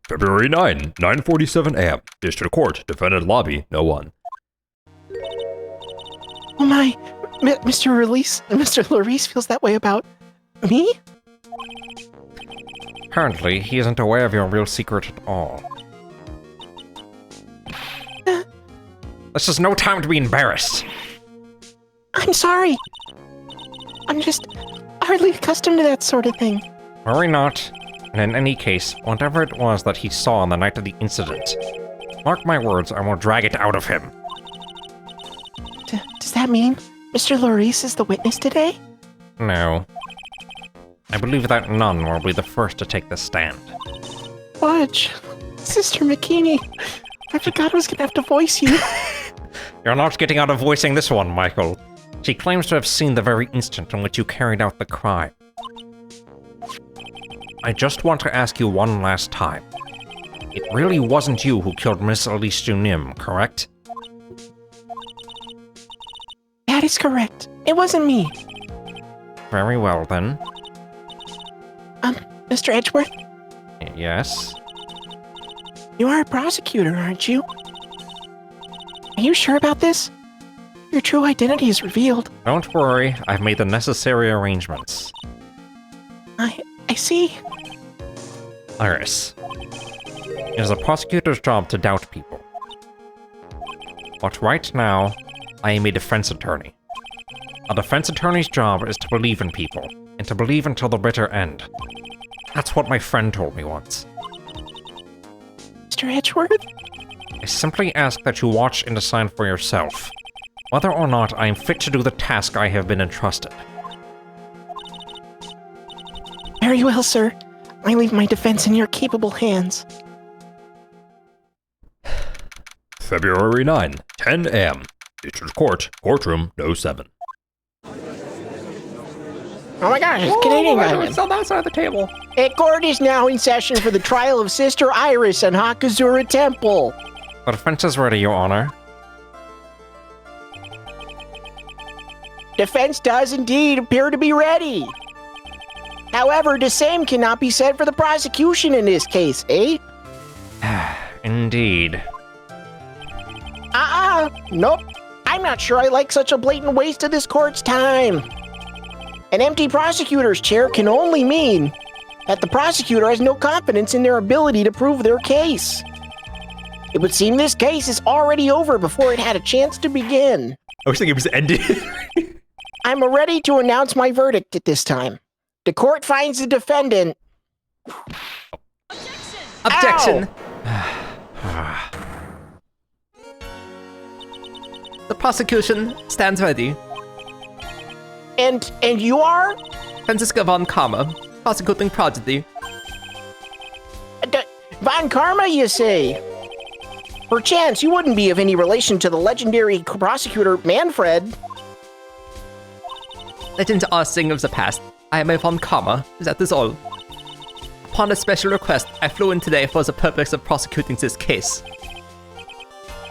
February 9, 9:47 a.m. District Court, Defendant Lobby, no one. Oh my, Mr. Larice feels that way about me? Apparently, he isn't aware of your real secret at all. This is no time to be embarrassed. I'm sorry. I'm just hardly accustomed to that sort of thing. Worry not. And in any case, whatever it was that he saw on the night of the incident, mark my words, I will drag it out of him. Does that mean Mr. Larice is the witness today? No. I believe that none will be the first to take the stand. Fudge. Sister McKinney. I forgot I was gonna have to voice you. You're not getting out of voicing this one, Michael. She claims to have seen the very instant in which you carried out the crime. I just want to ask you one last time. It really wasn't you who killed Miss Elise Mmhm, correct? That is correct. It wasn't me. Very well, then. Mr. Edgeworth? Yes? You are a prosecutor, aren't you? Are you sure about this? Your true identity is revealed. Don't worry, I've made the necessary arrangements. I see. Iris. It is a prosecutor's job to doubt people. But right now, I am a defense attorney. A defense attorney's job is to believe in people, and to believe until the bitter end. That's what my friend told me once. Mr. Edgeworth? I simply ask that you watch and decide for yourself, whether or not I am fit to do the task I have been entrusted. Very well, sir. I leave my defense in your capable hands. February 9, 10 a.m. District Court, Courtroom, no 7. Oh my gosh, it's Canadian guy. It's on that side of the table. Court is now in session for the trial of Sister Iris and Hakazura Temple. The defense is ready, Your Honor. Defense does indeed appear to be ready. However, the same cannot be said for the prosecution in this case, eh? Indeed. Nope. I'm not sure I like such a blatant waste of this court's time. An empty prosecutor's chair can only mean that the prosecutor has no confidence in their ability to prove their case. It would seem this case is already over before it had a chance to begin. I was thinking it was ended. I'm ready to announce my verdict at this time. The court finds the defendant... Objection! The prosecution stands ready. And you are? Franziska von Karma, prosecuting prodigy. Von Karma, you say? Perchance you wouldn't be of any relation to the legendary prosecutor Manfred. Legends are a thing of the past. I am a von Karma, that is all. Upon a special request, I flew in today for the purpose of prosecuting this case.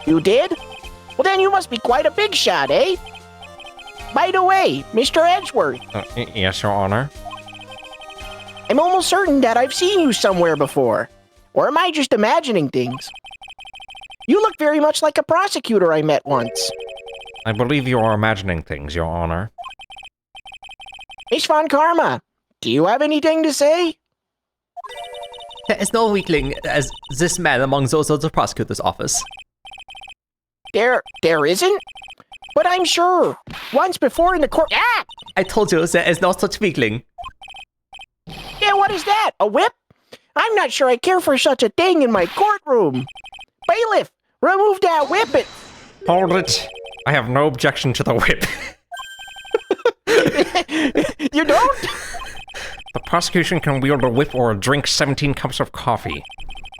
You did? Well, then you must be quite a big shot, eh? By the way, Mr. Edgeworth. Yes, Your Honor. I'm almost certain that I've seen you somewhere before. Or am I just imagining things? You look very much like a prosecutor I met once. I believe you are imagining things, Your Honor. Miss Von Karma, do you have anything to say? There is no weakling as this man among those of the prosecutor's office. There isn't? But I'm sure. Once before in the court... Ah! I told you there is no such weakling. Yeah, what is that? A whip? I'm not sure I care for such a thing in my courtroom. Bailiff, remove that whip it. Hold it. I have no objection to the whip. You don't? The prosecution can wield a whip or drink 17 cups of coffee.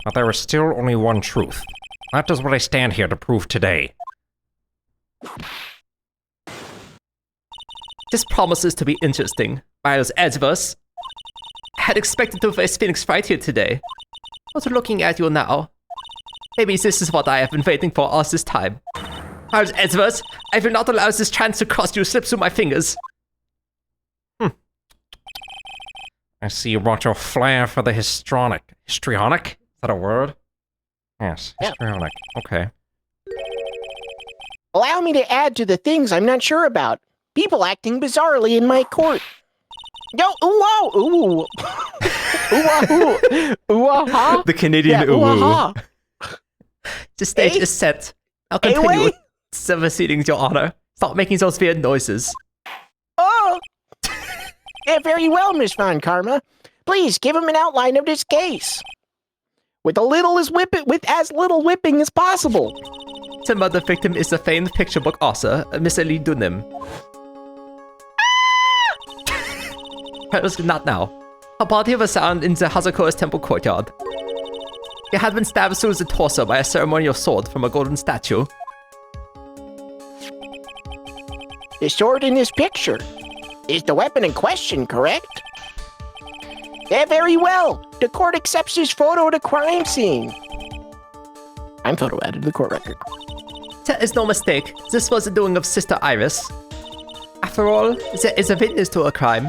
But there is still only one truth. That is what I stand here to prove today. This promises to be interesting. Miles Edgeworth. I had expected to face Phoenix right here today. But looking at you now, maybe this is what I have been waiting for all this time. Miles Edgeworth, I will not allow this chance to cross you slip through my fingers. I see you brought your flair for the histrionic. Histrionic? that a word? Yes, Yeah. histrionic. Okay. Allow me to add to the things I'm not sure about. People acting bizarrely in my court. Yo, ooh, ooh. Ooh-ah-hoo. The Canadian Yeah, OwO. ooh-ah-ha. The stage Hey. is set. I'll Hey, continue wait. with some proceedings, Your Honor. Stop making those weird noises. Oh! Yeah, very well, Miss Von Karma. Please give him an outline of this case. With as little whipping as possible. The murder victim is the famed picture book author, Miss Ellie Dunham. Not now. Her body was found in the Hazakura's temple courtyard. It had been stabbed through the torso by a ceremonial sword from a golden statue. The sword in this picture is the weapon in question, correct? Yeah, very well. The court accepts this photo of the crime scene. I'm photo added to the court record. There is no mistake. This was the doing of Sister Iris. After all, there is a witness to a crime.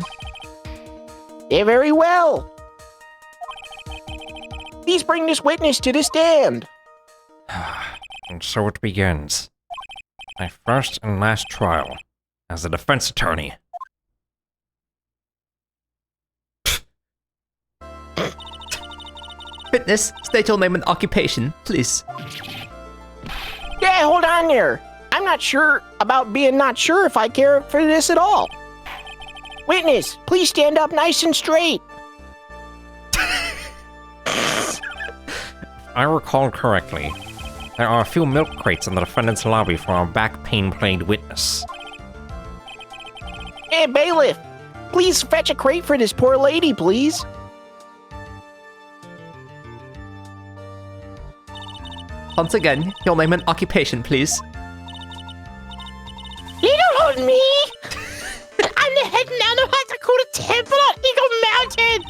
Yeah, very well. Please bring this witness to the stand. And so it begins. My first and last trial as a defense attorney. Witness, state your name and occupation, please. Yeah, hold on there. I'm not sure about being not sure if I care for this at all. Witness, please stand up nice and straight. If I recall correctly, there are a few milk crates in the defendant's lobby for our back pain-plagued witness. Hey, bailiff, please fetch a crate for this poor lady, please. Once again, your name and occupation, please. You don't hold me. I'm the head nun of Hazakura Temple on Eagle Mountain.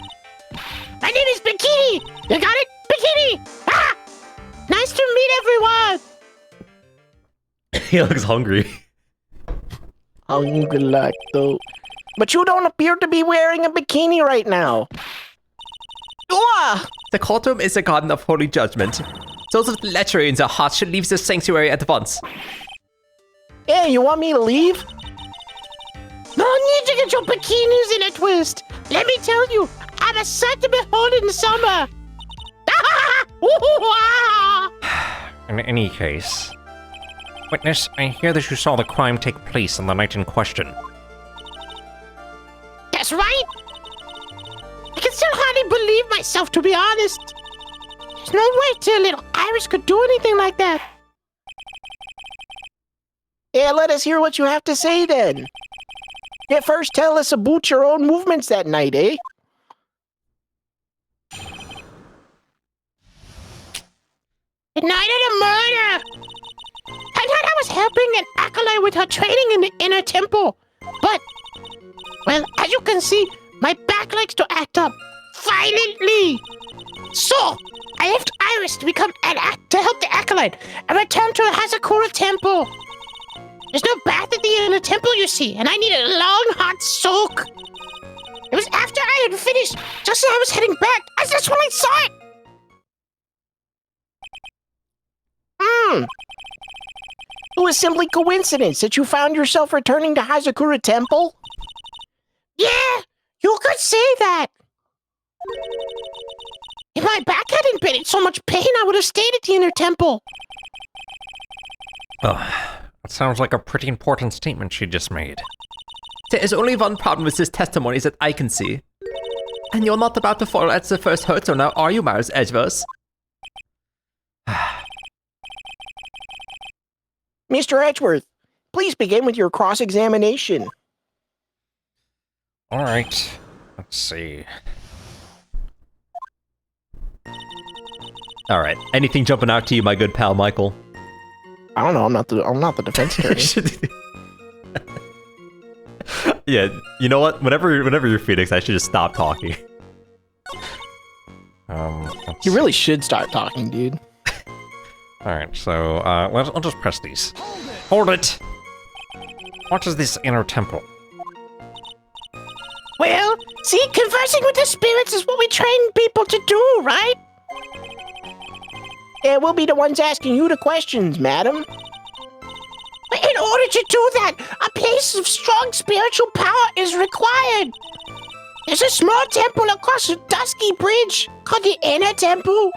My name is Bikini. You got it? Bikini. Ah! Nice to meet everyone. He looks hungry. Oh, good luck, though. But you don't appear to be wearing a bikini right now. Ooh! The courtroom is a garden of holy judgment. Those with lechery in their hearts should leave the sanctuary at once. Hey, you want me to leave? No need to get your bikinis in a twist. Let me tell you, I'm a sight to behold in the summer. In any case, witness, I hear that you saw the crime take place on the night in question. That's right. I can still hardly believe myself, to be honest. There's no way till little Iris could do anything like that. Yeah, let us hear what you have to say then. Yeah, first tell us about your own movements that night, eh? The night of the murder! I thought I was helping an acolyte with her training in the inner temple. But, well, as you can see, my back likes to act up violently. So, I left Iris to become to help the acolyte and return to the Hazakura temple. There's no bath at the inner temple, you see, and I needed a long, hot soak. It was after I had finished, just as I was heading back. That's when I saw it. It was simply coincidence that you found yourself returning to Hazakura Temple? Yeah, you could say that. If my back hadn't been in so much pain, I would have stayed at the inner temple. That sounds like a pretty important statement she just made. There is only one problem with this testimony that I can see. And you're not about to fall at the first hurt, so now are you, Miles Edgeworth? Mr. Edgeworth, please begin with your cross-examination. All right, let's see. All right. Anything jumping out to you, my good pal, Michael? I don't know. I'm not the defense attorney. Yeah, you know what? Whenever you're Phoenix, I should just stop talking. You really should start talking, dude. All right, so I'll just press these. Hold it. What is this inner temple? Well, see, conversing with the spirits is what we train people to do, right? And we'll be the ones asking you the questions, madam. In order to do that, a place of strong spiritual power is required. There's a small temple across a dusky bridge called the Inner Temple.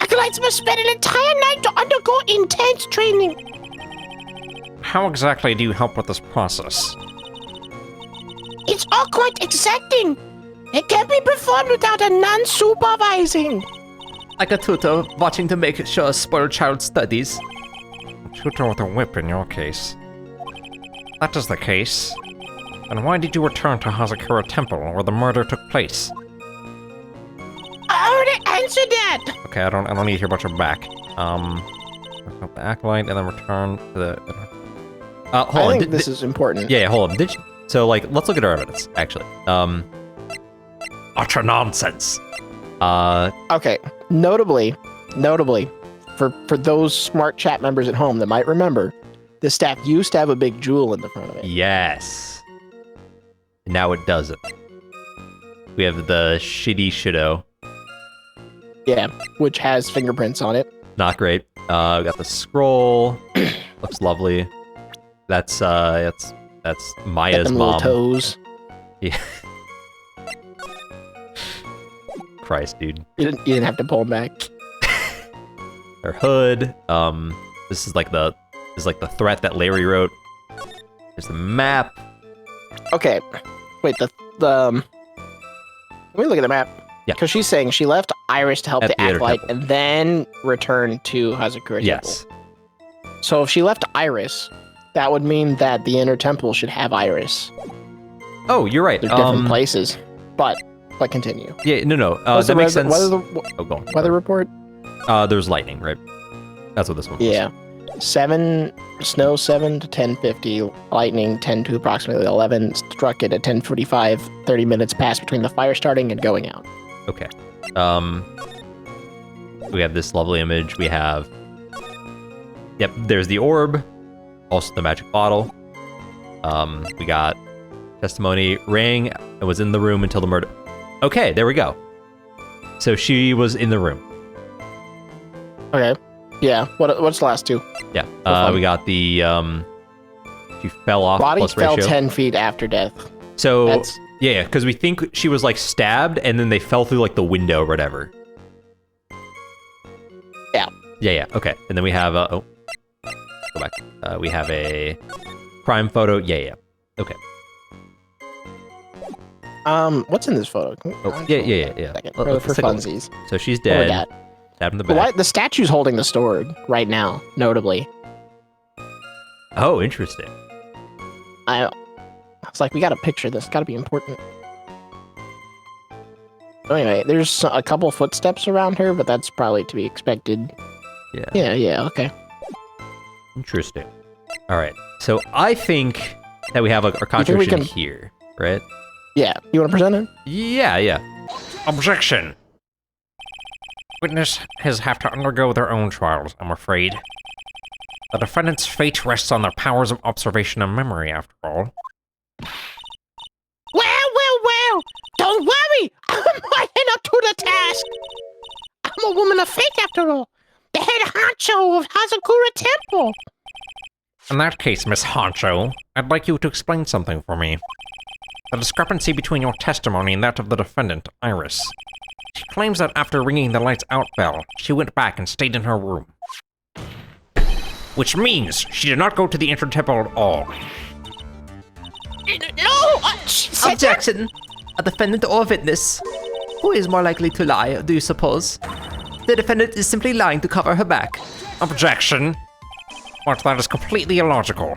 Acolytes must spend an entire night to undergo intense training. How exactly do you help with this process? It's all quite exacting. It can't be performed without a nun supervising. Like a tutor watching to make sure a spoiled child studies. A tutor with a whip in your case. If that is the case, then why did you return to Hazakura Temple where the murder took place? I already answered that. Okay, I don't need to hear about your back. Help the acolyte and then return to the. Hold I on. think this is important. Yeah, hold on. So like, let's look at our evidence. Actually, utter nonsense. Okay. Notably, for those smart chat members at home that might remember, the staff used to have a big jewel in the front of it. Yes. Now it doesn't. We have the shitty shitto. Yeah, which has fingerprints on it. Not great. We got the scroll. Looks lovely. That's Maya's Got them little mom. toes. Yeah. Christ, dude. You didn't have to pull them back. Her hood. This is like the threat that Larry wrote. There's the map. Okay, wait. Let me look at the map. Yeah. Because she's saying she left Iris to help At the the Inner acolyte Temple. and then returned to Hazakura Yes. Temple. So if she left Iris, that would mean that the Inner Temple should have Iris. Oh, you're right. They're different places. But continue. Yeah, no. What's That the makes sense. Oh, go on. weather report? There's lightning, right? That's what this one was. Yeah. 7, snow 7 to 10:50, lightning 10 to approximately 11, struck it at 10:45, 30 minutes passed between the fire starting and going out. Okay. We have this lovely image. We have. Yep, there's the orb. Also the magic bottle. We got testimony. Ring was in the room until the murder. Okay, there we go. So she was in the room. Okay. Yeah. What's the last two? Yeah. fun. We got the she fell off. Body plus fell ratio. 10 feet after death. So That's yeah, because we think she was like stabbed and then they fell through like the window or whatever. Yeah. Yeah. Okay. And then we have go back. We have a crime photo. Yeah. Okay. what's in this photo? Oh, yeah. Second, Let- for let's take a look. funsies. So she's What we dead. got? Stabbed in the But back. the statue's holding the sword right now, notably. Oh, interesting. I was like, we got to picture this. Got to be important. So anyway, there's a couple footsteps around her, but that's probably to be expected. Yeah. Yeah, okay. Interesting. All right. So I think that we have our we contribution can- here, right? Yeah, you want to present it? Yeah. Objection. Witnesses have to undergo their own trials, I'm afraid. The defendant's fate rests on their powers of observation and memory, after all. Well, don't worry. I'm working up to the task. I'm a woman of faith, after all. The head honcho of Hazakura Temple. In that case, Miss Honcho, I'd like you to explain something for me. The discrepancy between your testimony and that of the defendant, Iris. She claims that after ringing the lights out bell, she went back and stayed in her room. Which means she did not go to the Inner Temple at all. No, she said that. Objection! A defendant or a witness? Who is more likely to lie, do you suppose? The defendant is simply lying to cover her back. Objection! But that is completely illogical.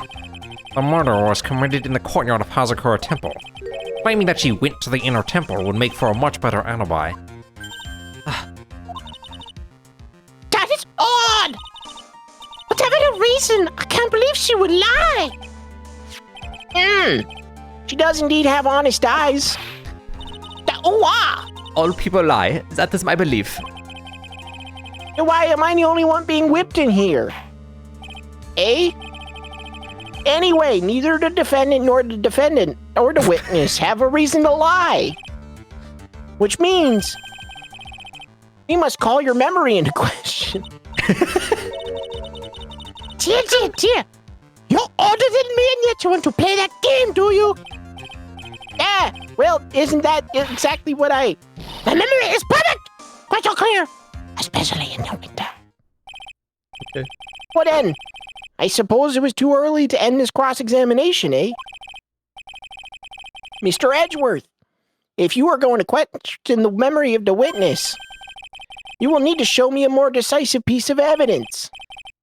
The murder was committed in the courtyard of Hazakura Temple. Claiming that she went to the Inner Temple would make for a much better alibi. That is odd. Whatever the reason, I can't believe she would lie. She does indeed have honest eyes. All people lie, that is my belief. Why am I the only one being whipped in here? Eh? Anyway, neither the defendant or the witness have a reason to lie. Which means You must call your memory into question. Dear. You're older than me and yet you want to play that game, do you? Yeah, well, isn't that exactly what I... My memory is perfect! Crystal clear! Especially in the winter. Okay. Well then, I suppose it was too early to end this cross-examination, eh? Mr. Edgeworth, if you are going to question the memory of the witness, you will need to show me a more decisive piece of evidence.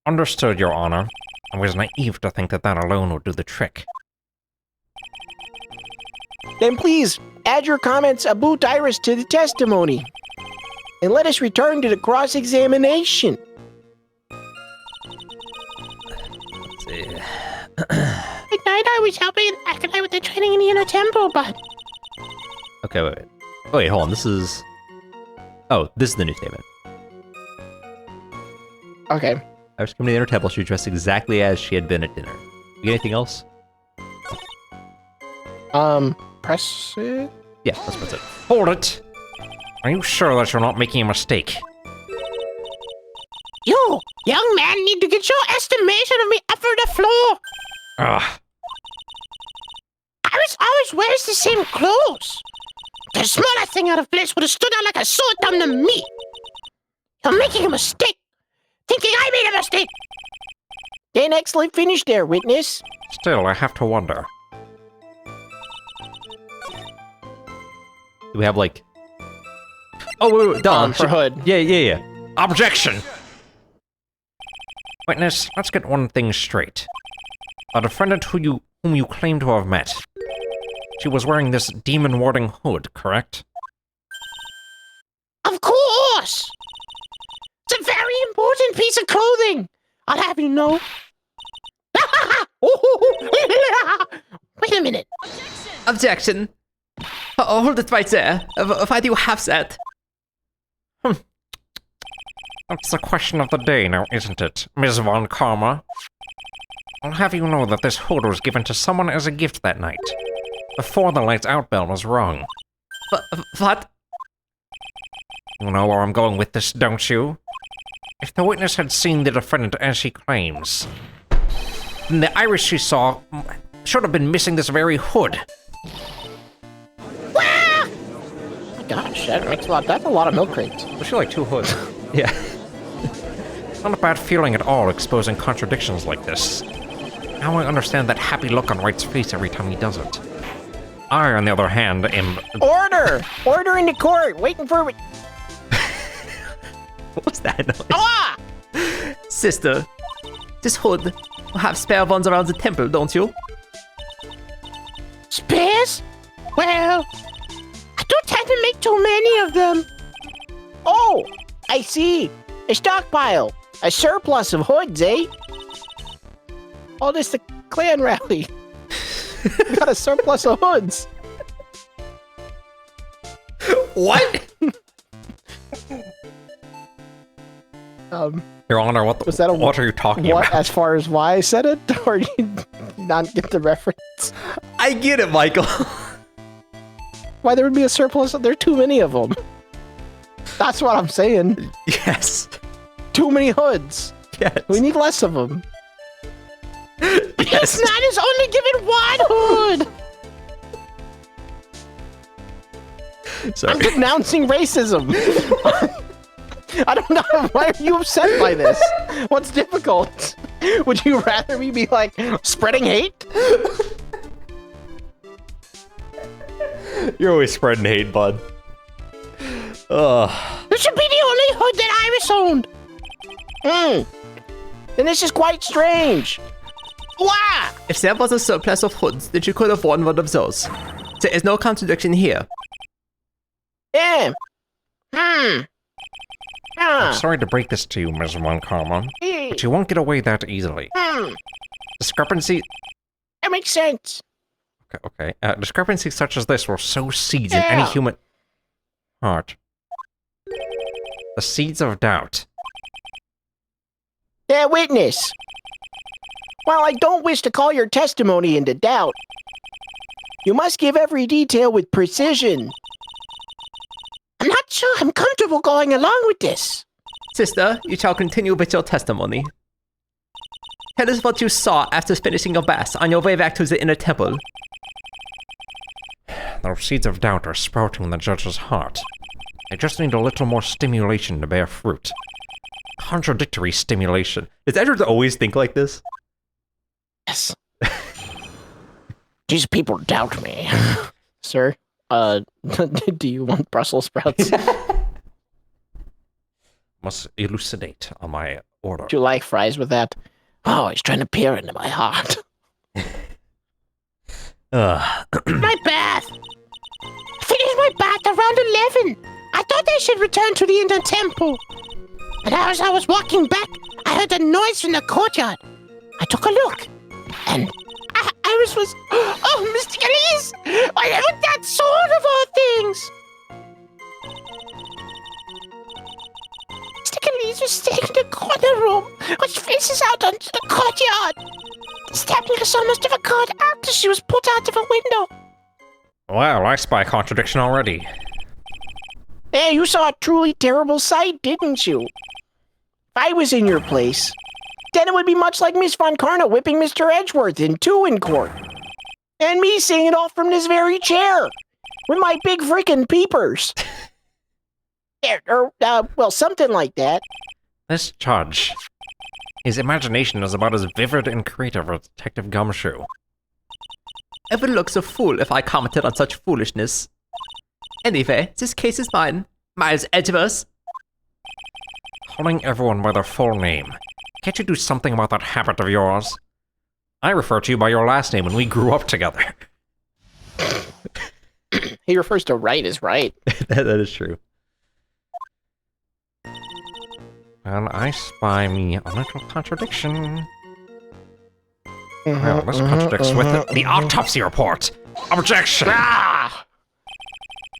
Understood, Your Honor. I was naive to think that alone would do the trick. Then please, add your comments about Iris to the testimony. And let us return to the cross-examination. Let's see. At night I was helping Acolyte with the training in the inner temple, but... Okay, wait. Wait, hold on. This is... Oh, this is the new statement. Okay. I was coming to the inner temple. She dressed exactly as she had been at dinner. You get anything else? Press it? Yeah, let's press it. Hold it! Are you sure that you're not making a mistake? You, young man, need to get your estimation of me up for the floor. Ugh. Iris always wears the same clothes. The smallest thing out of place would have stood out like a sore thumb to me. You're making a mistake. Thinking I made a mistake. Then excellent finish there, witness. Still, I have to wonder. Do we have, like... Oh, wait, done. For Hood. Yeah. Objection! Witness, let's get one thing straight. A defendant whom you claim to have met. She was wearing this demon-warding hood, correct? Of course! It's a very important piece of clothing! I'll have you know. Wait a minute. Objection. Oh, hold it right there. Why do you have that? That's the question of the day now, isn't it, Ms. Von Karma? I'll have you know that this hood was given to someone as a gift that night. Before the lights out bell was rung. What? You know where I'm going with this, don't you? If the witness had seen the defendant as she claims, then the Iris she saw should have been missing this very hood. Oh my gosh, that makes a lot. That's a lot of milk crates. Was she like 2 hoods? Yeah. Not a bad feeling at all, exposing contradictions like this. Now I understand that happy look on Wright's face every time he does it. I, on the other hand, am... Order! Order in the court! Waiting for... What's that noise? Ah! Sister, this hood will have spare ones around the temple, don't you? Spares? Well, I don't tend to make too many of them. Oh, I see. A stockpile. A surplus of hoods, eh? Oh, this the clan rally. We got a surplus of hoods. What? Your Honor, what Was that a what are you talking what, about? as far as why I said it? Or did you not get the reference? I get it, Michael. Why there would be a surplus? There are too many of them. That's what I'm saying. Yes. Too many hoods. Yes. We need less of them. Yes. It's not is only given one hood. Sorry. I'm denouncing racism. I don't know. Why are you upset by this? What's difficult? Would you rather me be like spreading hate? You're always spreading hate, bud. Ugh. This should be the only hood that Iris owned. Then this is quite strange. Wah! If there was a surplus of hoods, then you could have worn one of those. There is no contradiction here. Yeah. I'm sorry to break this to you, Ms. Von Karma, but you won't get away that easily. Discrepancy... That makes sense. Okay. Discrepancies such as this will sow seeds in any human heart. The seeds of doubt. Yeah, witness. While I don't wish to call your testimony into doubt, you must give every detail with precision. I'm not sure I'm comfortable going along with this. Sister, you shall continue with your testimony. Tell us what you saw after finishing your bath on your way back to the inner temple. The seeds of doubt are sprouting in the judge's heart. I just need a little more stimulation to bear fruit. Contradictory stimulation. Does Edward always think like this? Yes. These people doubt me. Sir, do you want Brussels sprouts? Must elucidate on my order. Do you like fries with that? Oh, he's trying to peer into my heart. My bath! Finished my bath around 11. I thought I should return to the inner temple. And as I was walking back, I heard a noise from the courtyard. I took a look, and I was oh, Mr. Elise! I am that sword of all things! Mr. Elise was sitting in the corner room, which faces out onto the courtyard. The stabbing us almost have occurred after she was put out of a window. Well, I spy contradiction already. Hey, you saw a truly terrible sight, didn't you? If I was in your place, then it would be much like Miss Von Karna whipping Mr. Edgeworth in two in court. And me seeing it all from this very chair, with my big freaking peepers. Well, something like that. This judge. His imagination is about as vivid and creative as Detective Gumshoe. I would look so fool if I commented on such foolishness. Anyway, this case is mine. Miles Edgeworth. Calling everyone by their full name. Can't you do something about that habit of yours? I refer to you by your last name when we grew up together. He refers to right as right. That is true. And I spy me a little contradiction. Well, this contradicts with the autopsy report. Objection! Ah!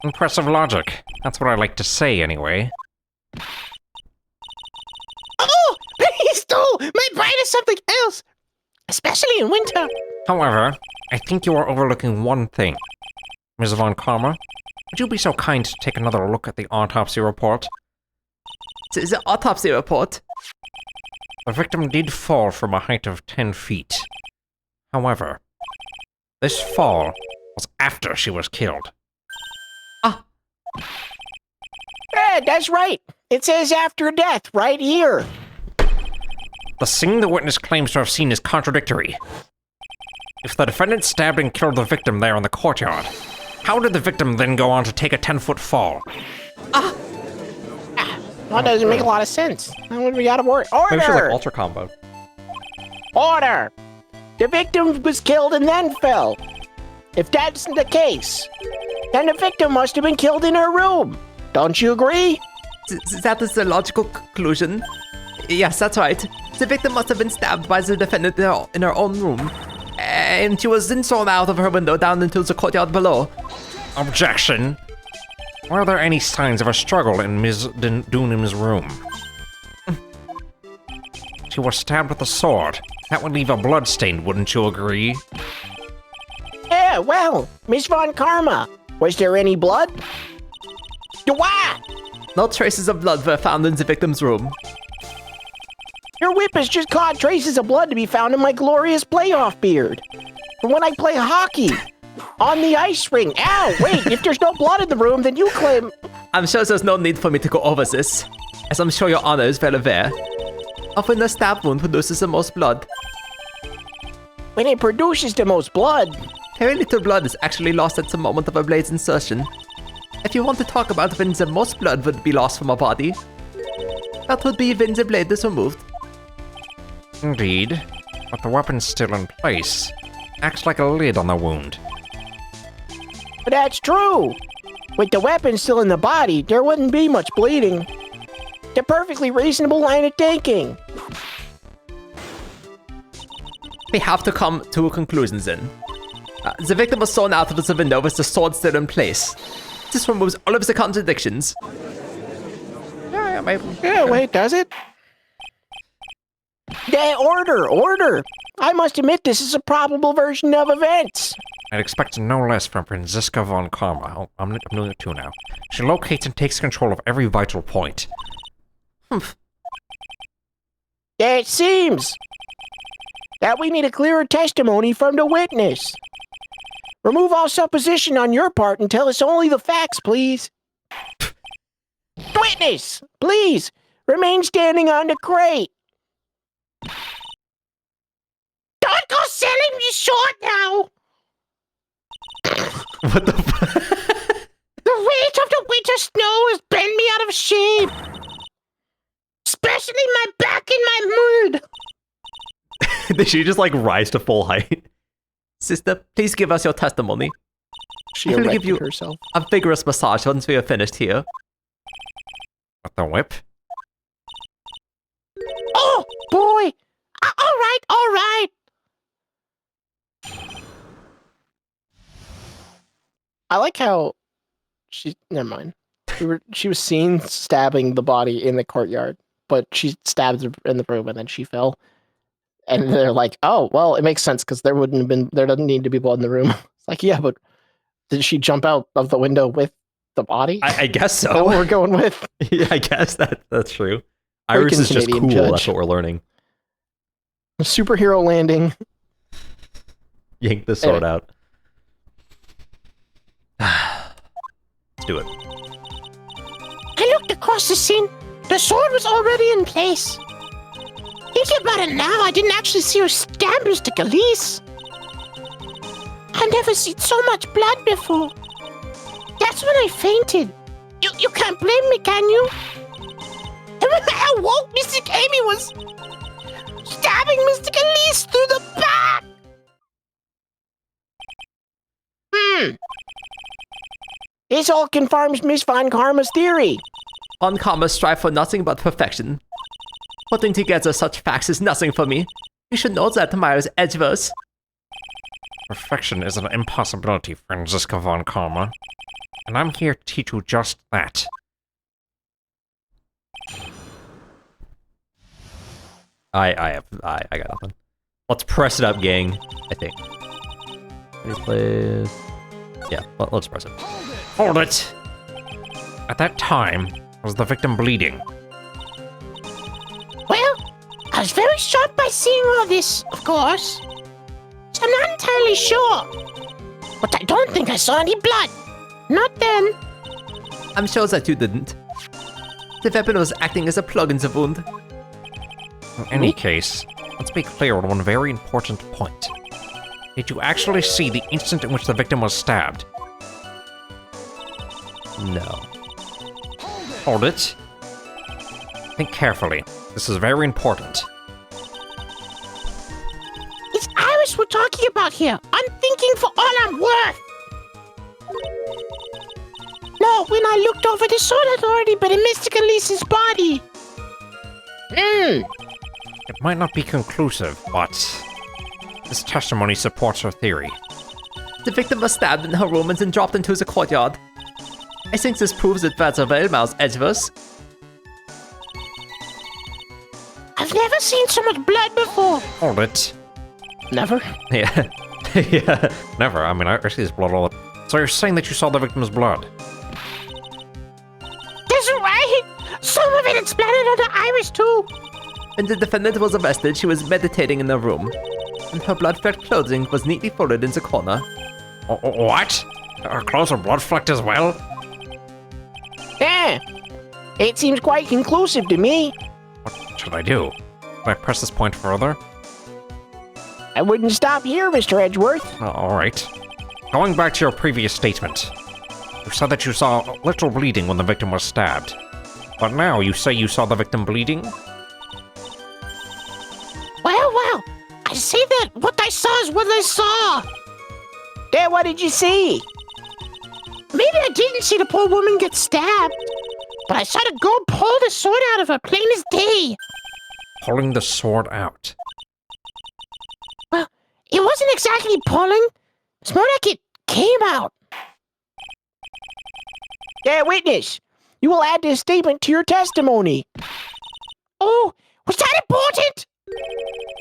Impressive logic. That's what I like to say, anyway. Oh! Please do! My brain is something else! Especially in winter. However, I think you are overlooking one thing. Ms. Von Karma, would you be so kind to take another look at the autopsy report? The autopsy report? The victim did fall from a height of 10 feet. However, this fall was after she was killed. Ah. Yeah, that's right. It says after death right here. The scene the witness claims to have seen is contradictory. If the defendant stabbed and killed the victim there in the courtyard, how did the victim then go on to take a 10-foot fall? That doesn't make a lot of sense. That would be out of order. Maybe she's like Order! ultra combo. Order! The victim was killed and then fell. If that's the case, then the victim must have been killed in her room. Don't you agree? That is the logical conclusion. Yes, that's right. The victim must have been stabbed by the defendant in her own room. And she was then thrown out of her window down into the courtyard below. Objection! Were there any signs of a struggle in Ms. Dunham's room? She was stabbed with a sword. That would leave a blood stain, wouldn't you agree? Yeah, well, Miss Von Karma, was there any blood? Why? No traces of blood were found in the victim's room. Your whip has just caused traces of blood to be found in my glorious playoff beard. From when I play hockey on the ice rink. Ow, wait, if there's no blood in the room, then you claim... I'm sure there's no need for me to go over this, as I'm sure your honor is well aware. Often the stab wound produces the most blood. When it produces the most blood... Very little blood is actually lost at the moment of a blade's insertion. If you want to talk about when the most blood would be lost from a body, that would be when the blade is removed. Indeed, but the weapon's still in place. Acts like a lid on the wound. But that's true. With the weapon still in the body, there wouldn't be much bleeding. It's a perfectly reasonable line of thinking. We have to come to a conclusion then. The victim was thrown out of the window with the sword still in place. This removes all of the contradictions. Yeah, maybe. Yeah, wait, does it? Yeah, order! I must admit this is a probable version of events. I'd expect no less from Franziska von Karma. Oh, I'm doing it too now. She locates and takes control of every vital point. Humph. It seems that we need a clearer testimony from the witness. Remove all supposition on your part and tell us only the facts, please. Witness, please, remain standing on the crate. Don't go selling me short now. What the fuck? The weight of the winter snow has bent me out of shape. Especially my back and my mood. Did she just like rise to full height? Sister, please give us your testimony. She I'm gonna give erected you herself. a vigorous massage once we are finished here. With the whip? Oh, boy. All right. I like how never mind. She was seen stabbing the body in the courtyard, but she stabbed her in the room and then she fell. And they're like, oh, well, it makes sense because there doesn't need to be blood in the room. It's like, yeah, but did she jump out of the window with the body? I guess Is that what so. we're going with? Yeah, I guess that's true. Iris is just Canadian cool, judge. that's what we're learning. Superhero landing. Yank the sword out. Let's do it. I looked across the scene. The sword was already in place. Thinking about it now, I didn't actually see her stab Mr. Galise. I've never seen so much blood before. That's when I fainted. You can't blame me, can you? And when I awoke, Mr. Amy was stabbing Mr. Galise through the back. This all confirms Miss Von Karma's theory. Von Karma strive for nothing but perfection. Putting together such facts is nothing for me. You should know that, Myers Edgeverse. Perfection is an impossibility, Franziska von Karma. And I'm here to teach you just that. I got nothing. Let's press it up, gang. I think. Replays. Yeah, let's press it. Hold it! At that time, was the victim bleeding? Well, I was very shocked by seeing all this, of course. So I'm not entirely sure. But I don't think I saw any blood. Not then. I'm sure that you didn't. The weapon was acting as a plug in the wound. In any case, let's be clear on one very important point. Did you actually see the instant in which the victim was stabbed? No. Hold it. Think carefully. This is very important. It's Iris we're talking about here. I'm thinking for all I'm worth. No, when I looked over, the sword had already been in Mr. Galise's body. It might not be conclusive, but this testimony supports her theory. The victim was stabbed in her room and then dropped into the courtyard. I think this proves it rather well, Mouse Edgeverse. I've never seen so much blood before. Hold it. Never? Yeah. Yeah, never. I mean, I see this blood all the... So you're saying that you saw the victim's blood? That's right. Some of it had splattered onto Iris too. When the defendant was arrested, she was meditating in her room, and her blood-flecked clothing was neatly folded in the corner. What? Her clothes are blood-flecked as well? Yeah. It seems quite conclusive to me. What should I do? Should I press this point further? I wouldn't stop here, Mr. Edgeworth. Oh, alright. Going back to your previous statement. You said that you saw little bleeding when the victim was stabbed. But now you say you saw the victim bleeding? Well, I say that what I saw is what I saw. Dad, what did you see? Maybe I didn't see the poor woman get stabbed, but I saw the girl pull the sword out of her, plain as day. Pulling the sword out. Well, it wasn't exactly pulling. It's more like it came out. Yeah, witness. You will add this statement to your testimony. Oh, was that important?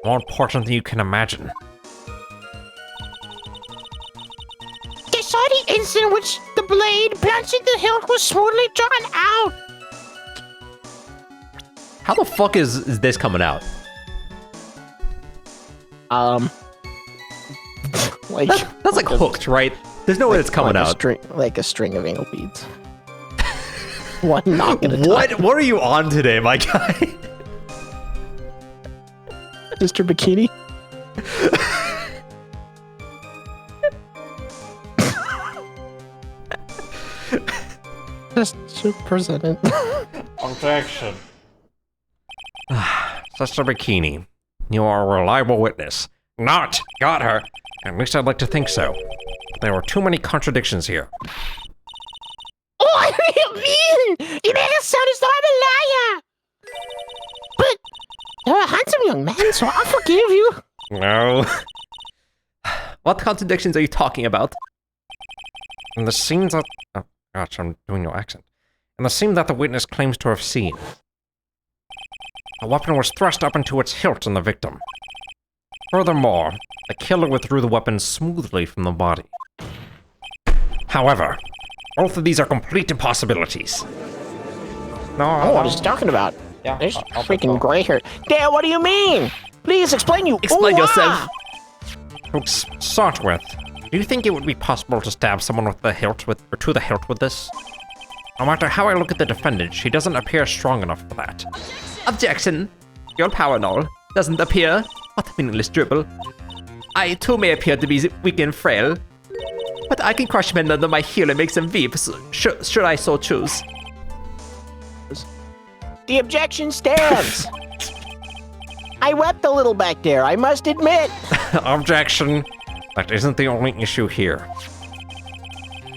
More important than you can imagine. saw the instant in which the blade plunged into the hilt was smoothly drawn out. How the fuck is this coming out? Like That's like hooked, right? There's no way it's coming out. Like a string of anal beads. One knock at a time. What are you on today, my guy? Mr. Bikini? Just to present it. Objection. Sister Bikini, you are a reliable witness. Not got her. At least I'd like to think so. There were too many contradictions here. Oh, what do you mean? You make it sound as though I'm a liar. But you're a handsome young man, so I'll forgive you. No. What contradictions are you talking about? In the scenes that... Oh, gosh, I'm doing no accent. In the scene that the witness claims to have seen, the weapon was thrust up into its hilt on the victim. Furthermore, the killer withdrew the weapon smoothly from the body. However, both of these are complete impossibilities. Oh, what is he talking about? Yeah, There's freaking gray hair. Dad, what do you mean? Please explain you. Explain Ooh, yourself. To start with, do you think it would be possible to stab someone with the hilt or to the hilt with this? No matter how I look at the defendant, she doesn't appear strong enough for that. Objection. Your power null doesn't appear. What a meaningless dribble. I too may appear to be weak and frail, but I can crush men under my heel and make them weep, should I so choose. The objection stands. I wept a little back there, I must admit. Objection. That isn't the only issue here.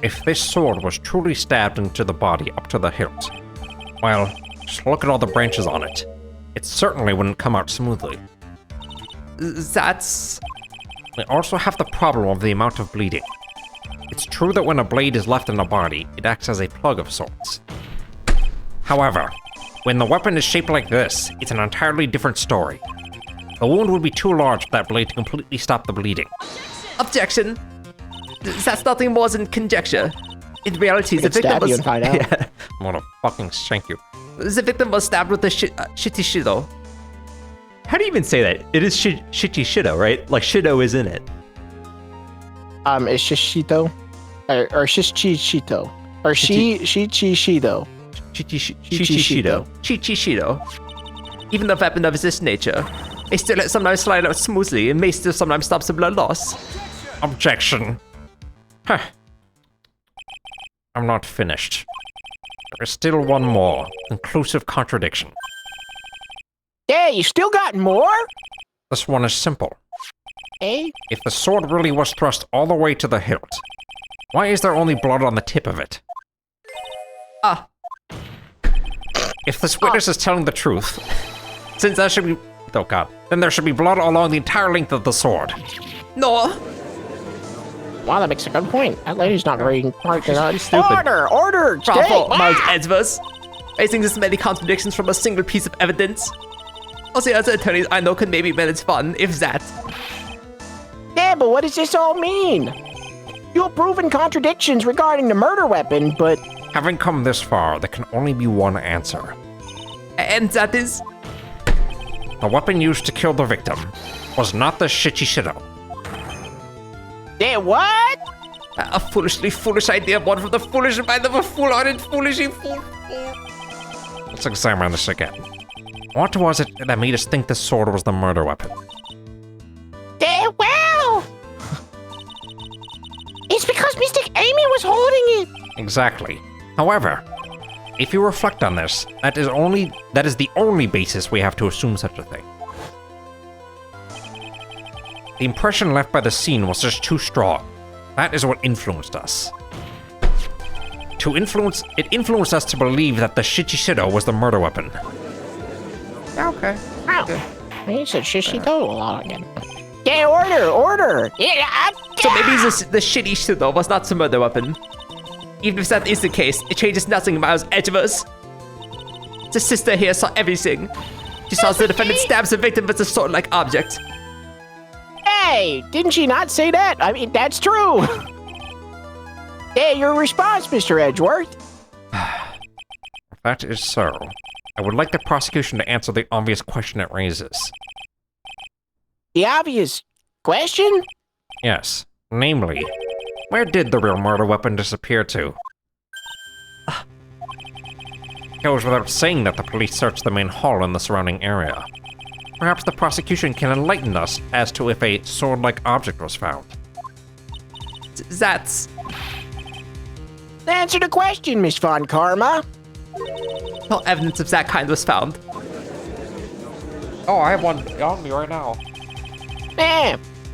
If this sword was truly stabbed into the body up to the hilt, well, just look at all the branches on it. It certainly wouldn't come out smoothly. That's... We also have the problem of the amount of bleeding. It's true that when a blade is left in a body, it acts as a plug of sorts. However, when the weapon is shaped like this, it's an entirely different story. The wound would be too large for that blade to completely stop the bleeding. Objection. That's nothing more than conjecture. In reality, the victim Stab you was... and find out. Yeah. I'm gonna fucking shank you. The victim was stabbed with a shitty shido. How do you even say that? It is shitty shido, right? Like shido is in it. It's shishito, or shishito, or shichido. Shido. Shido. Even the weapon of this nature, may still sometimes slide out smoothly and may still sometimes stop the blood loss. Objection. Huh. I'm not finished. There is still one more conclusive contradiction. Yeah, you still got more? This one is simple. Eh? If the sword really was thrust all the way to the hilt, why is there only blood on the tip of it? Ah. If this witness is telling the truth, since there should be... Oh god. Then there should be blood along the entire length of the sword. No. Wow, that makes a good point. That lady's not very smart. stupid. Order! Bravo, Stay. Miles Edgeworth. Facing this many contradictions from a single piece of evidence. Also, the other attorneys I know can maybe manage fun, if that. Yeah, but what does this all mean? You have proven contradictions regarding the murder weapon, but... Having come this far, there can only be one answer. And that is... The weapon used to kill the victim was not the Shichishido. Yeah, what? A foolish idea born from the foolish mind of a fool-hearted, foolishly fool. Let's examine this again. What was it that made us think this sword was the murder weapon? Yeah, well... It's because Mystic Amy was holding it. Exactly. However, if you reflect on this, that is the only basis we have to assume such a thing. The impression left by the scene was just too strong. That is what influenced us. It influenced us to believe that the Shichishido was the murder weapon. Okay. Wow. He said shishito a lot again. Yeah, order! Yeah, So maybe the shitty Shido was not the murder weapon. Even if that is the case, it changes nothing, Miles Edgeworth. The sister here saw everything. She saw the defendant stabs the victim with a sword-like object. Hey, didn't she not say that? I mean, that's true. Hey, your response, Mr. Edgeworth. If that is so, I would like the prosecution to answer the obvious question it raises. The obvious question? Yes, namely, where did the real murder weapon disappear to? It goes without saying that the police searched the main hall and the surrounding area. Perhaps the prosecution can enlighten us as to if a sword-like object was found. That's... Answer the question, Miss Von Karma. No evidence of that kind was found. Oh, I have one on me right now.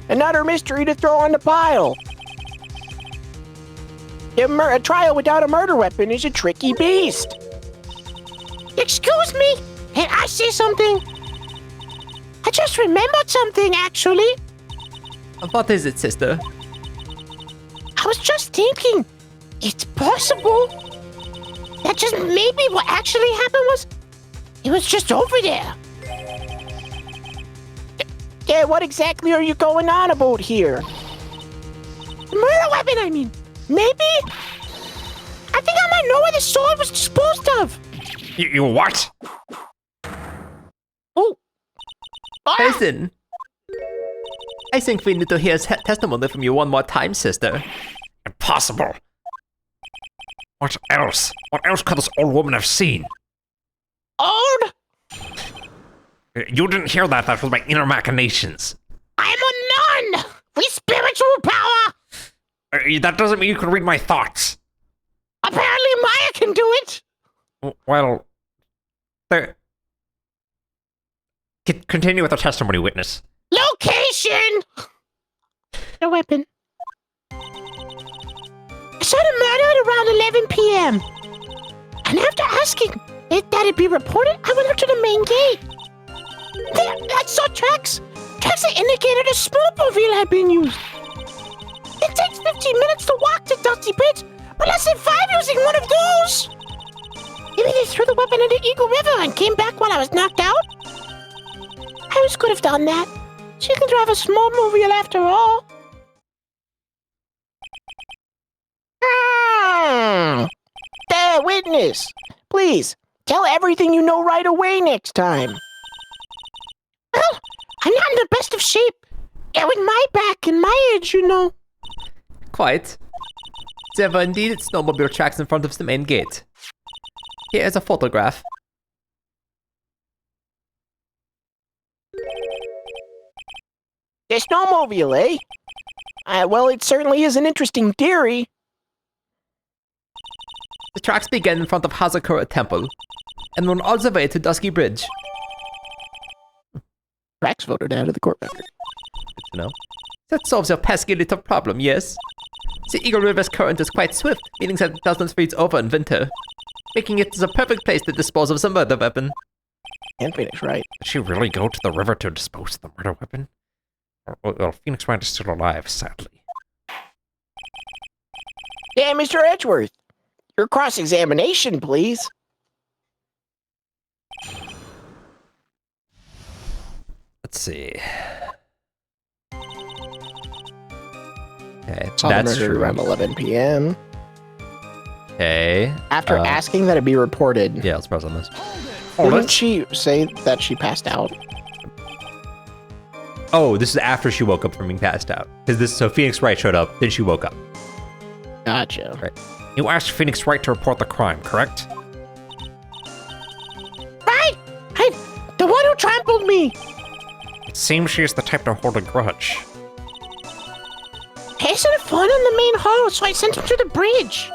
Another mystery to throw on the pile. A trial without a murder weapon is a tricky beast. Excuse me, can I say something? I just remembered something, actually. What is it, sister? I was just thinking, it's possible that just maybe what actually happened was, it was just over there. Yeah, what exactly are you going on about here? The murder weapon, I mean. Maybe? I think I might know where the sword was disposed of. You what? Oh. Ah! Listen. I think we need to hear testimony from you one more time, sister. Impossible. What else? What else could this old woman have seen? Old? You didn't hear that. That was my inner machinations. I'm a nun with spiritual power. That doesn't mean you can read my thoughts. Apparently Maya can do it. Well, there. Continue with the testimony, witness. Location. The weapon. I saw the murder at around 11 p.m. And after asking that it be reported, I went up to the main gate. There, I saw tracks. Tracks that indicated a snowmobile had been used. It takes 15 minutes to walk to Dusty Bridge, but less than 5 using one of those. Maybe they threw the weapon into Eagle River and came back while I was knocked out? I always could have done that. She can drive a snowmobile after all. There, witness. Please, tell everything you know right away next time. Well, I'm not in the best of shape. Yeah, with my back and my age, you know. Quite. There were indeed snowmobile tracks in front of the main gate. Here is a photograph. The snowmobile, eh? Well, it certainly is an interesting theory. The tracks began in front of Hazakura Temple and run all the way to Dusky Bridge. Tracks voted out of the court record. Good to know. That solves your pesky little problem, yes? The Eagle River's current is quite swift, meaning that it doesn't freeze over in winter, making it the perfect place to dispose of the murder weapon. And Phoenix, right? Did she really go to the river to dispose of the murder weapon? Well, Phoenix Wright is still alive, sadly. Yeah, Mr. Edgeworth. Your cross-examination, please. Let's see. Okay, Saw the that's murder true. around 11 p.m. Okay. After asking that it be reported. Yeah, let's press on this. Didn't she say that she passed out? Oh, this is after she woke up from being passed out. So Phoenix Wright showed up, then she woke up. Gotcha. Right. You asked Phoenix Wright to report the crime, correct? Right! The one who trampled me! It seems she is the type to hold a grudge. Pace had fun in the main hall, so I sent him to the bridge.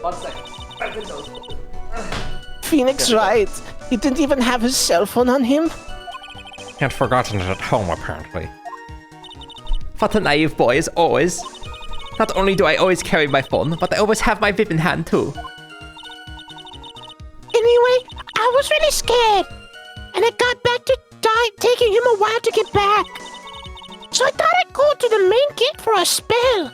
1 second. Phoenix Wright. He didn't even have his cell phone on him. He had forgotten it at home, apparently. What a naive boy, as always. Not only do I always carry my phone, but I always have my whip in hand, too. Anyway, I was really scared. And it got back to taking him a while to get back. So I thought I'd go to the main gate for a spell.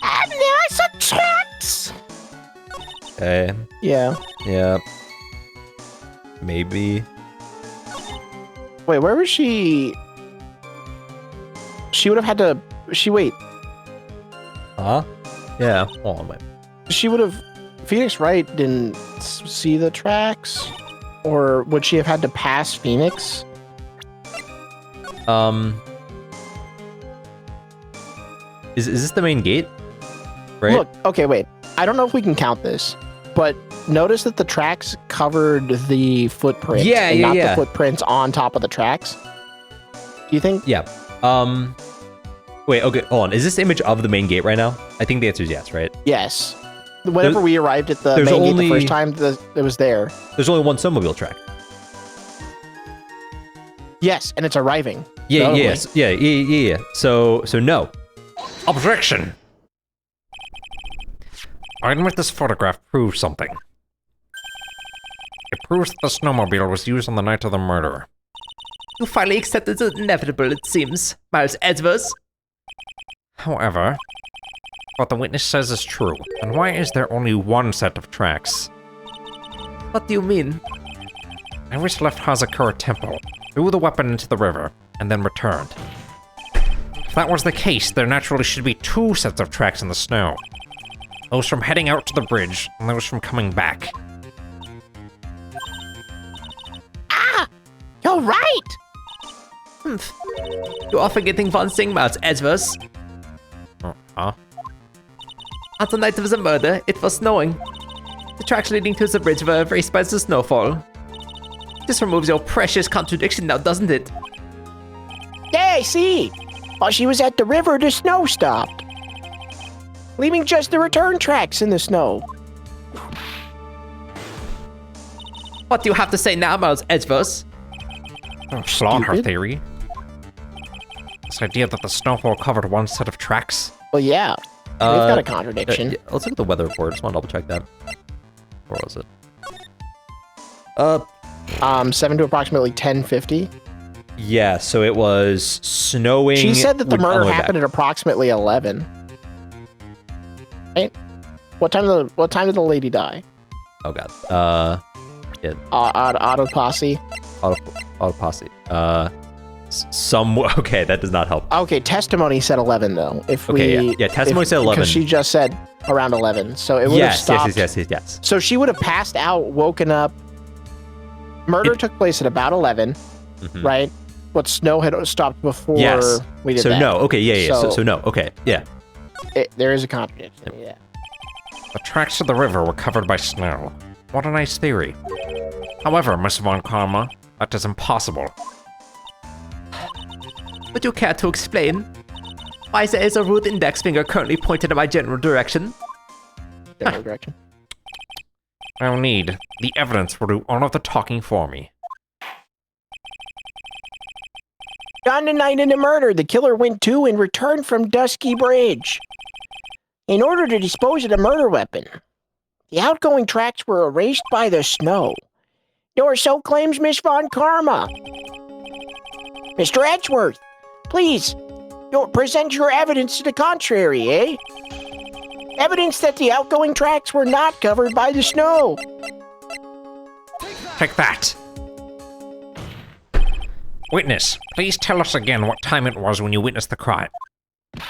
And there I saw tracks. Okay. Yeah. Yeah. Maybe. Wait, where was she? She would have had to... Wait. Huh? Yeah, hold on, wait. She would have... Phoenix Wright didn't see the tracks? Or would she have had to pass Phoenix? Is this the main gate? Right? Look, okay, wait. I don't know if we can count this, but notice that the tracks covered the footprints. Yeah, and yeah, not yeah. the footprints on top of the tracks. Do you think? Yeah. Wait, okay, hold on. Is this image of the main gate right now? I think the answer is yes, right? Yes. Whenever we arrived at the there's main gate only- the first time, it was there. There's only one snowmobile track. Yes, and it's arriving. Yeah, Totally. yes, yeah. So no. Objection! I admit this photograph proves something. It proves that the snowmobile was used on the night of the murder. You finally accepted the inevitable, it seems, Miles Edgeworth. However, what the witness says is true. And why is there only one set of tracks? What do you mean? Iris left Hazakura Temple, threw the weapon into the river, and then returned. If that was the case, there naturally should be two sets of tracks in the snow. Those from heading out to the bridge, and those from coming back. You're right! You are forgetting one thing, Miles Edgeworth. Huh? On the night of the murder, it was snowing. The tracks leading to the bridge were erased by the snowfall. This removes your precious contradiction now, doesn't it? Yeah, I see. While she was at the river, the snow stopped, leaving just the return tracks in the snow. What do you have to say now, Miles Edgeworth? Slaughter Stupid. theory. This idea that the snowfall covered one set of tracks. Well, yeah. We've got a contradiction. Yeah, let's look at the weather report. Just want to double check that. Where was it? 7 to approximately 10:50. Yeah, so it was snowing. She said that the on murder way back. happened at approximately 11. Right? What time did the lady die? Oh god. Auto posse. Auto posse. Okay, that does not help. Okay, testimony said 11 though. If Okay, we yeah, testimony said 11. because she just said around 11, so it would have stopped. Yes. So she would have passed out, woken up. Murder took place at about 11, Mhm. right? But snow had stopped before Yes. we did So that. no. Okay, yeah. So So- no. Okay, yeah. There is a contradiction. Yeah. The tracks to the river were covered by snow. What a nice theory. However, Miss Von Karma, that is impossible. Would you care to explain? Why there is a rude index finger currently pointed in my general direction? General direction. I'll need. The evidence will do all of the talking for me. On the night of the murder, the killer went to and returned from Dusky Bridge in order to dispose of the murder weapon. The outgoing tracks were erased by the snow, or so claims Miss Von Karma. Mr. Edgeworth, please, present your evidence to the contrary, eh? Evidence that the outgoing tracks were not covered by the snow. Take that! Witness, please tell us again what time it was when you witnessed the crime. Like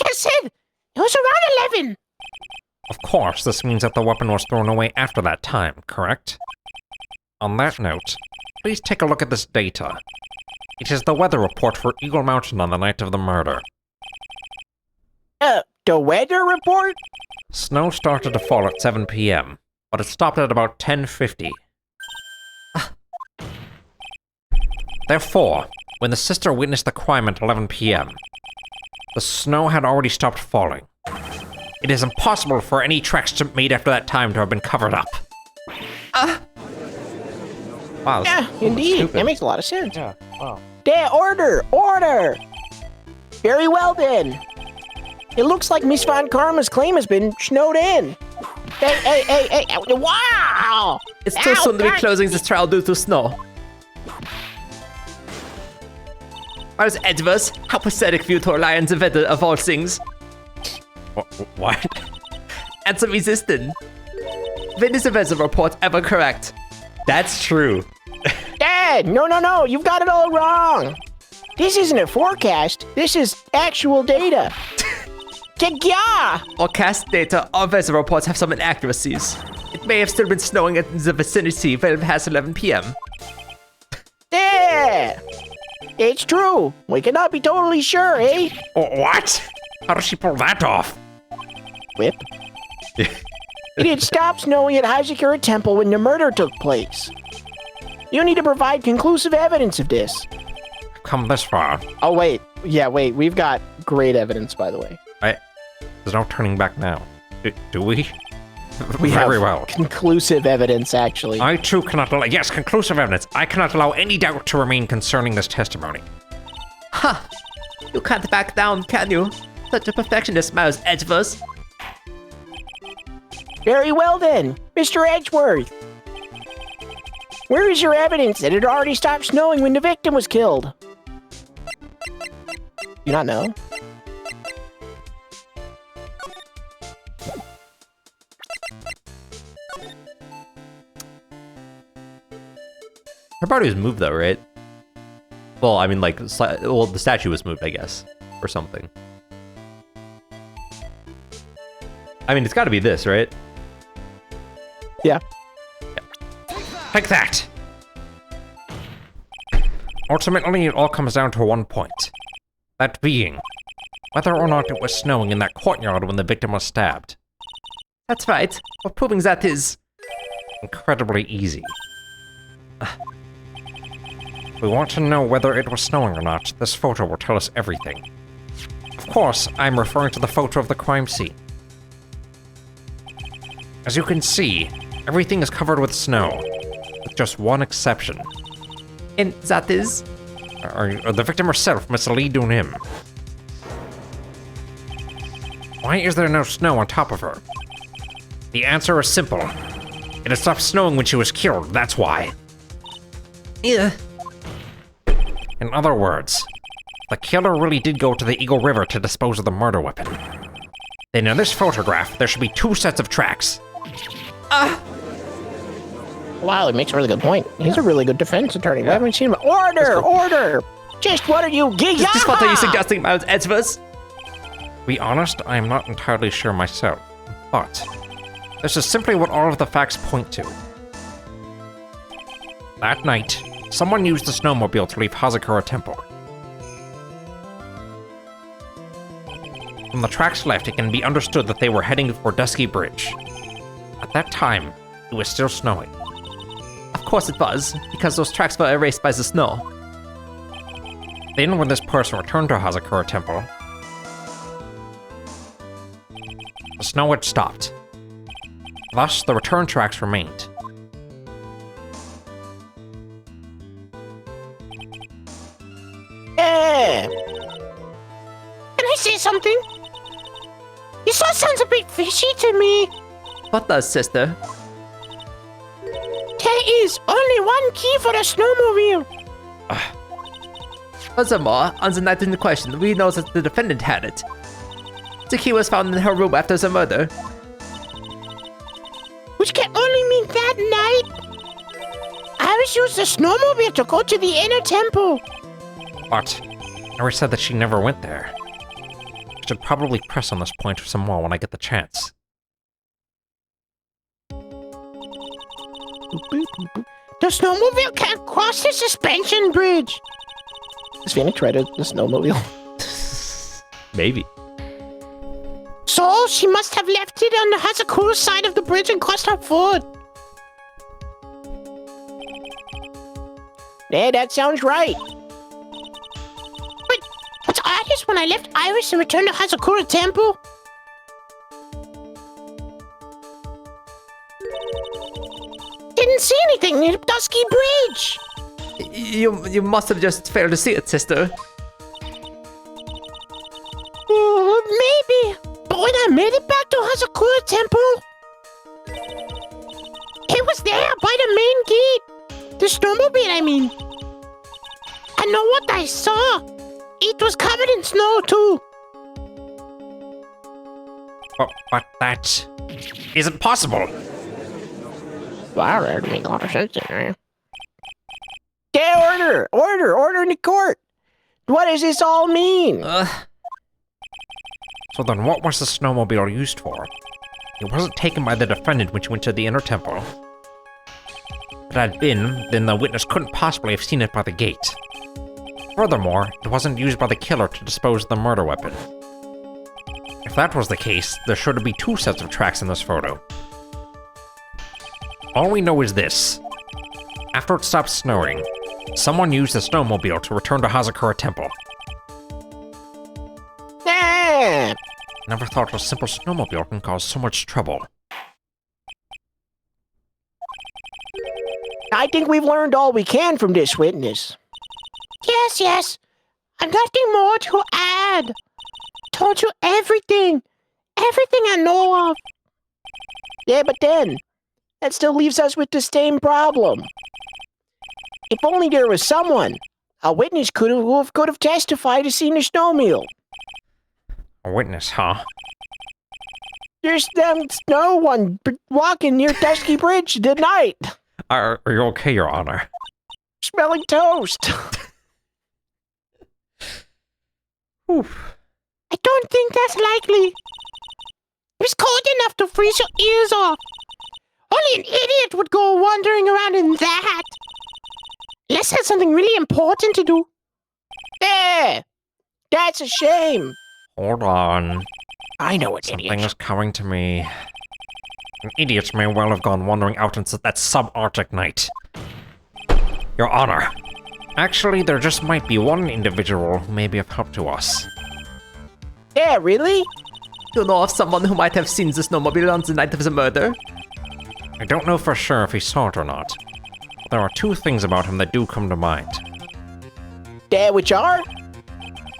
I said, it was around 11. Of course, this means that the weapon was thrown away after that time, correct? On that note, please take a look at this data. It is the weather report for Eagle Mountain on the night of the murder. The weather report? Snow started to fall at 7 p.m., but it stopped at about 10:50. Therefore, when the sister witnessed the crime at 11 p.m., the snow had already stopped falling. It is impossible for any tracks made after that time to have been covered up. Wow. Yeah, indeed. Stupid. That makes a lot of sense. Yeah, wow. Order! Very well then. It looks like Miss Von Karma's claim has been snowed in. Hey, wow! It's too soon to be closing this trial due to snow. Miles Edgeworth, how pathetic of you to rely on the weather of all things. What? Answer me this then. When is the weather report ever correct? That's true. Dad, no, you've got it all wrong. This isn't a forecast. This is actual data. Yeah! All cast data, all weather reports have some inaccuracies. It may have still been snowing in the vicinity when past 11 p.m. Yeah! It's true. We cannot be totally sure, eh? What? How does she pull that off? Whip. It had stopped snowing at Hazakura Temple when the murder took place. You need to provide conclusive evidence of this. Come this far. Oh, wait. Yeah, wait. We've got great evidence, by the way. There's no turning back now. Do we? We Very have well. conclusive evidence, actually. I too cannot allow. Yes, conclusive evidence. I cannot allow any doubt to remain concerning this testimony. Ha! You can't back down, can you? Such a perfectionist, Miles Edgeworth. Very well, then. Mr. Edgeworth. Where is your evidence that it already stopped snowing when the victim was killed? You not know? Her body was moved though, right? Well, I mean, like, well, the statue was moved, I guess, or something. I mean, it's got to be this, right? Yeah. Like that. Ultimately, it all comes down to one point. That being, whether or not it was snowing in that courtyard when the victim was stabbed. That's right. Well, proving that is... Incredibly easy. We want to know whether it was snowing or not. This photo will tell us everything. Of course, I'm referring to the photo of the crime scene. As you can see, everything is covered with snow, with just one exception. And that is... Or the victim herself, Miss Lee Doonim. Why is there no snow on top of her? The answer is simple. It had stopped snowing when she was killed, that's why. Yeah. In other words, the killer really did go to the Eagle River to dispose of the murder weapon. Then in this photograph, there should be two sets of tracks. Wow, he makes a really good point. He's a really good defense attorney. We haven't seen him. Order! Order! Just what are you gigging? Just what are you suggesting, Miles Edgeworth? To be honest, I am not entirely sure myself, but this is simply what all of the facts point to. That night, someone used the snowmobile to leave Hazakura Temple. From the tracks left, it can be understood that they were heading for Dusky Bridge. At that time, it was still snowing. Of course it was, because those tracks were erased by the snow. Then, when this person returned to Hazakura Temple, the snow had stopped. Thus, the return tracks remained. Can I say something? This all sounds a bit fishy to me. What does, sister? There is only one key for the snowmobile. Furthermore, on the night in question, we know that the defendant had it. The key was found in her room after the murder. Which can only mean that night. Iris used the snowmobile to go to the inner temple. But Iris said that she never went there. I should probably press on this point some more when I get the chance. The snowmobile can't cross the suspension bridge. Is Phoenix right at the snowmobile? Maybe. So she must have left it on the Hazakura side of the bridge and crossed her foot. Yeah, that sounds right. But what's odd is when I left Iris and returned to Hazakura Temple, didn't see anything near the Dusky Bridge. You must have just failed to see it, sister. Maybe. But when I made it back to Hazakura Temple, it was there by the main gate. The snowmobile, I mean. I know what I saw. It was covered in snow, too. But that isn't possible. Wow, that makes a lot of sense there. Yeah, order in the court. What does this all mean? So then what was the snowmobile used for? It wasn't taken by the defendant when she went to the inner temple. If it had been, then the witness couldn't possibly have seen it by the gate. Furthermore, it wasn't used by the killer to dispose of the murder weapon. If that was the case, there should be 2 sets of tracks in this photo. All we know is this. After it stopped snowing, someone used the snowmobile to return to Hazakura Temple. Ah, Never thought a simple snowmobile can cause so much trouble. I think we've learned all we can from this witness. Yes. I've nothing more to add. Told you everything. Everything I know of. Yeah, but then, that still leaves us with the same problem. If only there was someone, a witness could have testified to seeing the snowmobile. A witness, huh? There's no one walking near Dusky Bridge tonight. Are you okay, Your Honor? Smelling toast. Oof. I don't think that's likely. It's cold enough to freeze your ears off. Only an idiot would go wandering around in that. Unless has something really important to do. Yeah, that's a shame. Hold on. I know an Something idiot. is coming to me. An idiot may well have gone wandering out into that subarctic night. Your Honor, actually, there just might be one individual who may be of help to us. Yeah, really? You know of someone who might have seen the snowmobile on the night of the murder? I don't know for sure if he saw it or not. There are 2 things about him that do come to mind. Yeah, which are?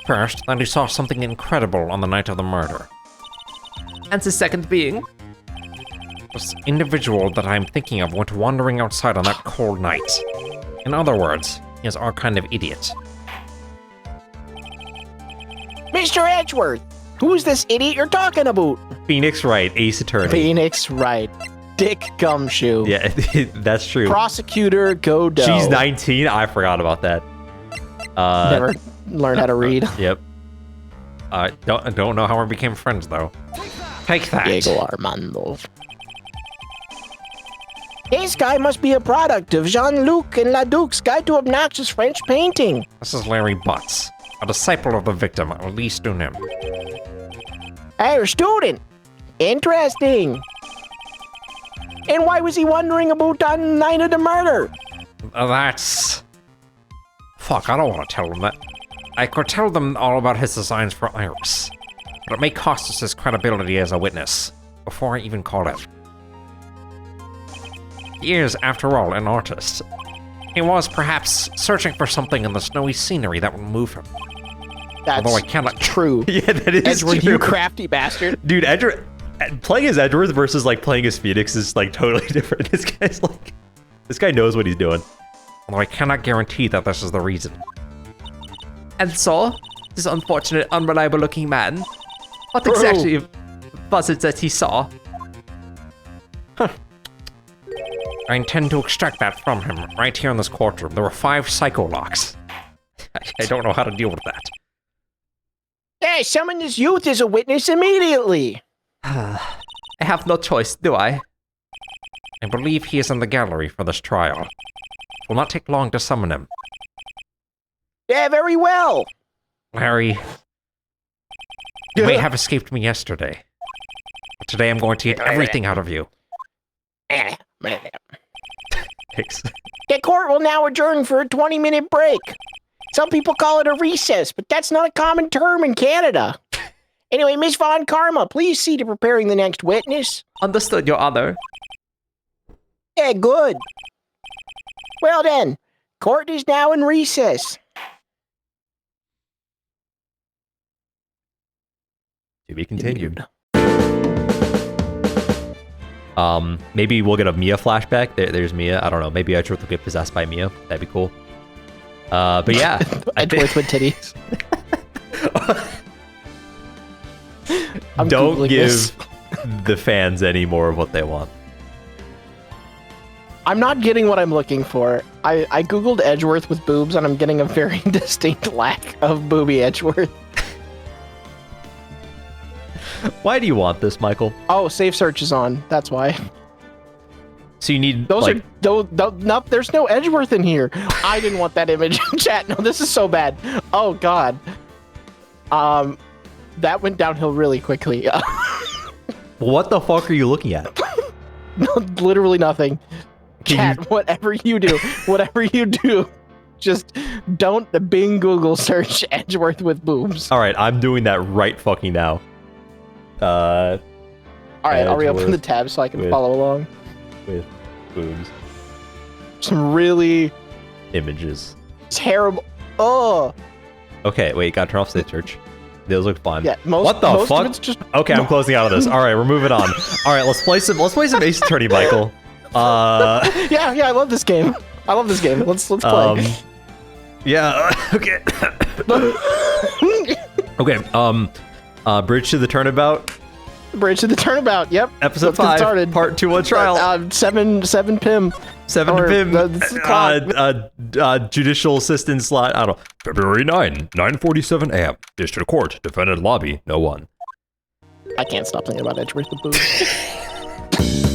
First, that he saw something incredible on the night of the murder. And the second being? This individual that I'm thinking of went wandering outside on that cold night. In other words, he is our kind of idiot. Mr. Edgeworth. Who's this idiot you're talking about? Phoenix Wright, Ace Attorney. Phoenix Wright. Dick Gumshoe. Yeah, that's true. Prosecutor Godot. She's 19. I forgot about that. Never learned how to read. Yep. Don't know how we became friends, though. Take that. Diego Armando. This guy must be a product of Jean-Luc and Laduc's Guide to Obnoxious French Painting. This is Larry Butts, a disciple of the victim, Lee Stunim. Hey, a student. Interesting. And why was he wondering about on the night of the murder? That's... Fuck, I don't want to tell them that. I could tell them all about his designs for Iris, but it may cost us his credibility as a witness, before I even call him. He is, after all, an artist. He was, perhaps, searching for something in the snowy scenery that would move him. That's Although I cannot... true. Yeah, that is Edgeworth, true. you crafty bastard. Dude, playing as Edgeworth versus like playing as Phoenix is like totally different. This guy knows what he's doing. Although I cannot guarantee that this is the reason. And so, this unfortunate, unreliable-looking man, what Bro. exactly was it that he saw? I intend to extract that from him, right here in this courtroom. There were 5 psycho locks. I don't know how to deal with that. Hey, summon this youth as a witness immediately. I have no choice, do I? I believe he is in the gallery for this trial. It will not take long to summon him. Yeah, very well. Larry, you may have escaped me yesterday, but today I'm going to get everything out of you. Thanks. The court will now adjourn for a 20-minute break. Some people call it a recess, but that's not a common term in Canada. Anyway, Miss Von Karma, please see to preparing the next witness. Understood, Your Honor. Yeah, good. Well then, court is now in recess. To be continued. Maybe we'll get a Mia flashback. There's Mia. I don't know. Maybe Edgeworth will get possessed by Mia. That'd be cool. But yeah. Edgeworth with titties. I'm Don't Googling give this. the fans any more of what they want. I'm not getting what I'm looking for. I googled Edgeworth with boobs and I'm getting a very distinct lack of booby Edgeworth. Why do you want this, Michael? Oh, safe search is on. That's why. So you need Those like, are no. There's no Edgeworth in here. I didn't want that image. Chat. No, this is so bad. Oh God. That went downhill really quickly. what the fuck are you looking at? No, literally nothing. Can Chat. Whatever you do, just don't Bing Google search Edgeworth with boobs. All right, I'm doing that right fucking now. All right, I'll reopen the tab so I can follow along. With boobs. Some really Images. terrible. Oh. Okay, wait, gotta turn off safe search. Those look fun. Yeah, what the most fuck? Of it's just... Okay, I'm closing out of this. All right, we're moving on. All right, let's play some Ace Attorney, Michael. Yeah, I love this game. Let's play. Yeah. Okay. Okay. Bridge to the Turnabout. Bridge to the Turnabout. Yep. Episode Let's get 5. started. Part 2 on trial. 7 Pim. 7 Or, Pim. this is clock. Judicial assistant slot. I don't know. February 9, 9:47 a.m. District Court. Defendant lobby. No one. I can't stop thinking about Edgeworth the boob.